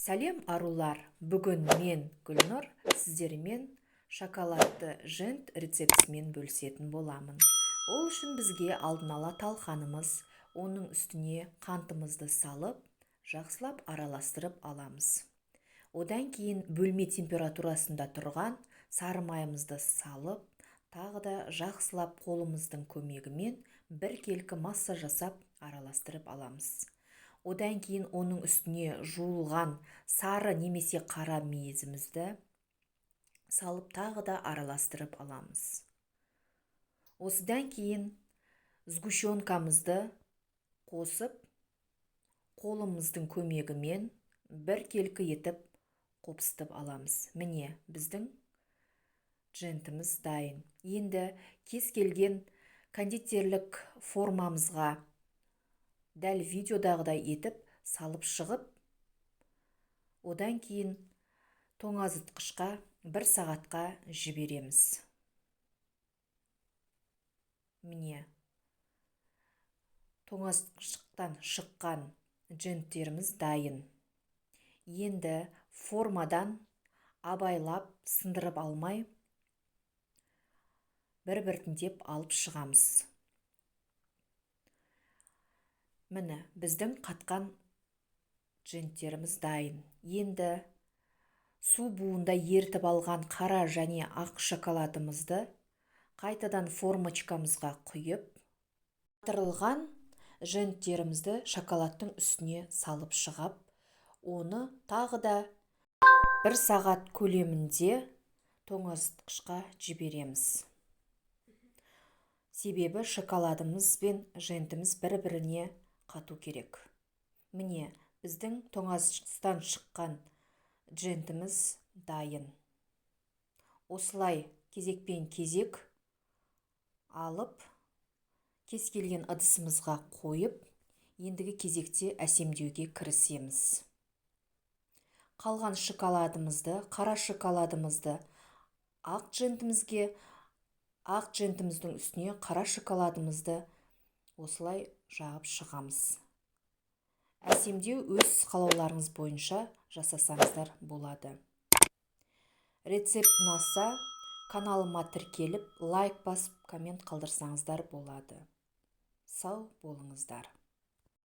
Сәлем арулар, бүгін мен Гүлнұр сіздермен шоколадты жент рецептісімен бөлісетін боламын. Ол үшін бізге алдын ала талқанымыз, оның үстіне қантымызды салып, жақсылап араластырып аламыз. Одан кейін бөлме температурасында тұрған сары майымызды салып, тағы да жақсылап қолымыздың көмегімен біркелкі масса жасап араластырып аламыз. Одан кейін оның үстіне жуылған сары немесе қара мейізімізді салып тағы да араластырып аламыз. Осыдан кейін сгущенкамызды қосып, қолымыздың көмегімен біркелкі етіп қопсытып аламыз. Міне, біздің джентіміз дайын. Енді кез келген кондитерлік формамызға дәл видеодағыдай етіп салып шығып, одан кейін тоңазытқышқа 1 сағатқа жібереміз. Міне, тоңазытқыштан шыққан дженттеріміз дайын. Енді формадан абайлап сындырып алмай, бір-біртіндеп алып шығамыз. Міне, біздің қатқан дженттеріміз дайын. Енді су буында ертіп алған қара және ақ шоколадымызды қайтадан формочкамызға құйып, қатырылған дженттерімізді шоколадтың үстіне салып шығып, оны тағы да 1 сағат көлемінде тоңазытқышқа жібереміз. Себебі шоколадымыз бен жентіміз бір-біріне қату керек. Міне, біздің тоңазытқыштан шыққан джентіміз дайын. Осылай кезекпен кезек алып, кез келген ыдысымызға қойып, ендігі кезекте әсемдеуге кірісеміз. Қалған шоколадымызды, қара шоколадымызды ақ джентіміздің үстіне қара шоколадымызды осылай жағып шығамыз. Әсемдеу өз қалауларыңыз бойынша жасасаңыздар болады. Рецепт ұнаса, каналыма тіркеліп, лайк басып, коммент қалдырсаңыздар болады. Сау болыңыздар.